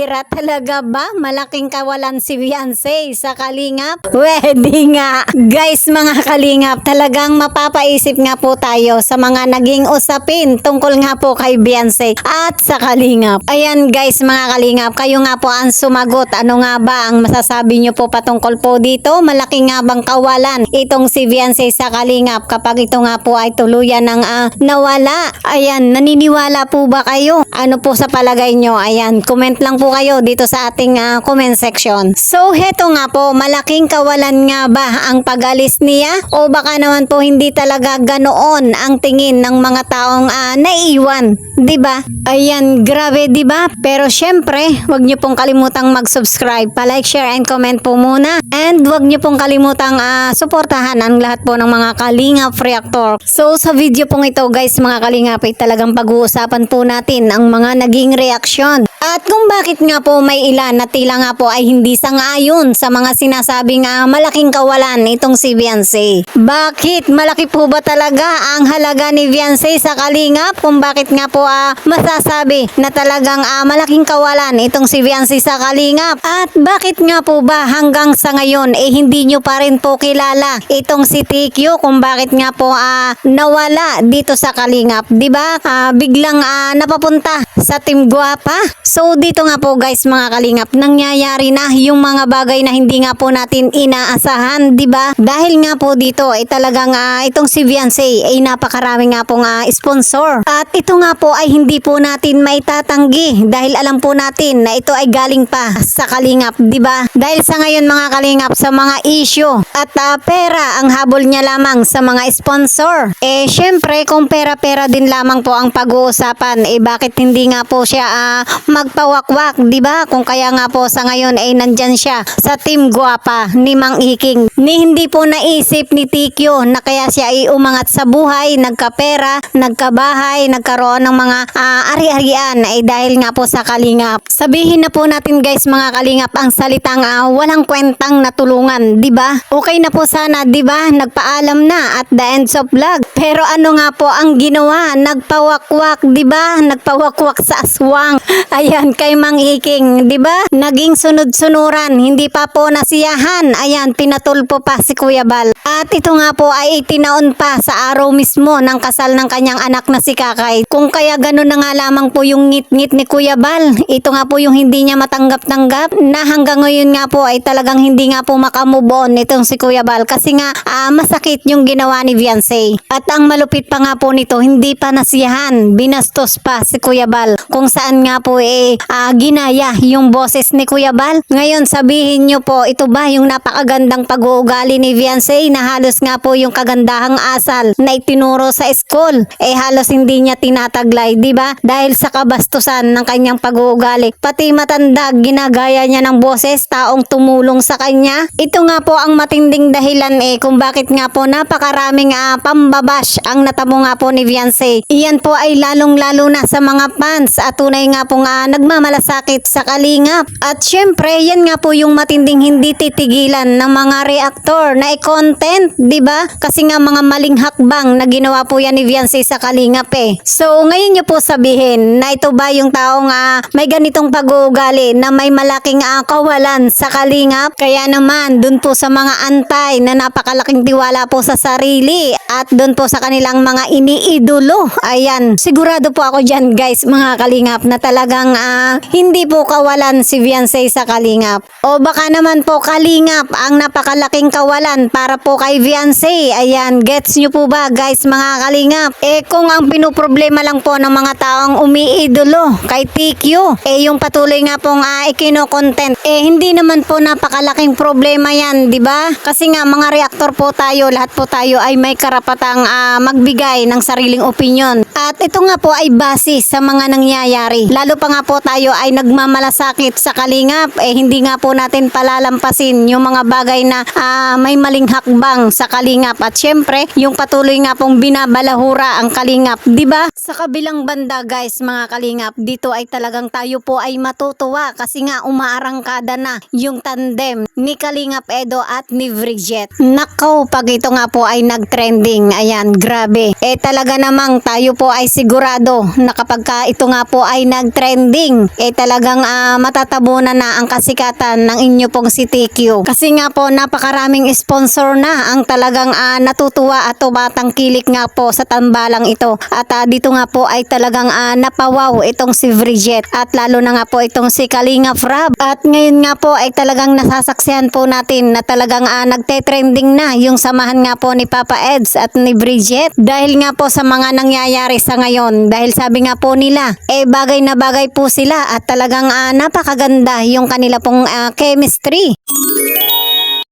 Bihira talaga ba? Malaking kawalan si Beyonce sa Kalingap? Pwede nga. Guys, mga Kalingap, talagang mapapaisip nga po tayo sa mga naging usapin tungkol nga po kay Beyonce at sa Kalingap. Ayan guys, mga Kalingap, kayo nga po ang sumagot. Ano nga ba ang masasabi nyo po patungkol po dito? Malaki nga bang kawalan itong si Beyonce sa Kalingap kapag ito nga po ay tuluyan ng nawala? Ayan, naniniwala po ba kayo? Ano po sa palagay nyo? Ayan, comment lang po kayo dito sa ating comment section. So, heto nga po, malaking kawalan nga ba ang pag-alis niya? O baka naman po hindi talaga ganoon ang tingin ng mga taong naiiwan, 'di ba? Ayan, grabe 'di ba? Pero syempre, wag niyo pong kalimutang mag-subscribe, pa-like, share and comment po muna. And wag niyo pong kalimutang suportahan ang lahat po ng mga Kalingap reactor. So, sa video pong ito, guys, mga Kalingap, ay talagang pag-uusapan po natin ang mga naging reaksyon. At kung bakit nga po may ilan na tila nga po ay hindi sang-ayon sa mga sinasabing malaking kawalan itong si Beyonce. Bakit? Malaki po ba talaga ang halaga ni Beyonce sa Kalingap? Kung bakit nga po masasabi na talagang malaking kawalan itong si Beyonce sa Kalingap? At bakit nga po ba hanggang sa ngayon hindi nyo pa rin po kilala itong si TQ kung bakit nga po nawala dito sa Kalingap? Diba? Biglang napapunta sa Team Guapa. So dito nga po guys, mga Kalingap, nangyayari na yung mga bagay na hindi nga po natin inaasahan, 'di ba? Dahil nga po dito ay talagang itong si Beyonce ay napakarami nga pong sponsor. At ito nga po ay hindi po natin maitatanggi dahil alam po natin na ito ay galing pa sa Kalingap, 'di ba? Dahil sa ngayon, mga Kalingap, sa mga issue at pera ang habol niya lamang sa mga sponsor. Syempre kung pera-pera din lamang po ang pag-uusapan, bakit hindi nga po siya magpawakwak, 'di ba? Kung kaya nga po sa ngayon ay nandyan siya sa Team Guapa ni Mang Iking. Hindi po naisip ni TQ na kaya siya ay umangat sa buhay, nagkapera, nagkabahay, nagkaroon ng mga ari-arian dahil nga po sa Kalingap. Sabihin na po natin guys, mga Kalingap, ang salitang walang kwentang natulungan, 'di ba? Okay na po sana, 'di ba? Nagpaalam na at the end of vlog. Pero ano nga po ang ginawa? Nagpawakwak, 'di ba? Nagpawakwak sa aswang. Ayan, kay Mang Iking, 'di ba? Naging sunod-sunuran, hindi pa po nasiyahan. Ayan, pinatulpo pa si Kuya Bal. At ito nga po ay itinaon pa sa araw mismo ng kasal ng kanyang anak na si Kakay. Kung kaya ganun na nga lamang po yung ngit-ngit ni Kuya Bal. Ito nga po yung hindi niya matanggap-tanggap na hanggang ngayon nga po ay talagang hindi nga po makamove on itong si Kuya Bal kasi nga masakit yung ginawa ni Beyonce. At ang malupit pa nga po nito, hindi pa nasiyahan, binastos pa si Kuya Bal kung saan nga po ginaya yung boses ni Kuya Bal. Ngayon sabihin nyo po, ito ba yung napakagandang pag-uugali ni Beyonce na halos nga po yung kagandahang asal na itinuro sa school halos hindi niya tinataglay, di ba? Dahil sa kabastusan ng kanyang pag-uugali. Pati matanda, ginagaya niya ng boses, taong tumulong sa kanya. Ito nga po ang matinding dahilan kung bakit nga po napakaraming pambabash ang natamo nga po ni Beyonce. Iyan po ay lalong-lalo na sa mga fans at tunay nga po nagmamalasakit sa Kalingap. At syempre, yan nga po yung matinding hindi titigilan ng mga reactor na content, 'di ba? Kasi nga mga maling hakbang na ginawa po yan ni Beyonce sa Kalingap So, ngayon niyo po sabihin na ito ba yung taong may ganitong pag-uugali na may malaking kawalan sa Kalingap? Kaya naman, dun po sa mga antay na napakalaking tiwala po sa sarili at dun po sa kanilang mga iniidolo. Ayan, sigurado po ako dyan guys, mga Kalingap, na talagang hindi po kawalan si Beyonce sa Kalingap. O baka naman po Kalingap ang napakalaking kawalan para po kay Beyonce. Ayan, gets nyo po ba guys, mga Kalingap? Kung ang pinoproblema lang po ng mga taong umiidolo kay TQ, yung patuloy nga pong ikino-content, hindi naman po napakalaking problema yan, di ba? Kasi nga mga reactor po tayo, lahat po tayo ay may karapatang magbigay ng sariling opinion. At ito nga po ay base sa mga nangyayari. Lalo pa nga po tayo ay nagmamalasakit sa Kalingap, hindi nga po natin palalampasin yung mga bagay na may maling hakbang hakbang sa Kalingap at syempre yung patuloy nga pong binabalahura ang Kalingap, di ba? Sa kabilang banda guys mga Kalingap, dito ay talagang tayo po ay matutuwa kasi nga umaarangkada na yung tandem ni Kalingap Edo at ni Bridget. Nakaw, pag ito nga po ay nag-trending, ayan, grabe. Talaga namang tayo po ay sigurado na kapag ito nga po ay nag-trending, talagang matatabunan na ang kasikatan ng inyo pong si TQ. Kasi nga po napakaraming sponsor na ang talagang natutuwa at tumatangkilik nga po sa tambalang ito. At dito nga po ay talagang napawaw itong si Bridget at lalo na nga po itong si Kalingap Rab. At ngayon nga po ay talagang nasasaksihan po natin na talagang nagte-trending na yung samahan nga po ni Papa Eds at ni Bridget dahil nga po sa mga nangyayari sa ngayon. Dahil sabi nga po nila, bagay na bagay po sila at talagang napakaganda yung kanila pong chemistry.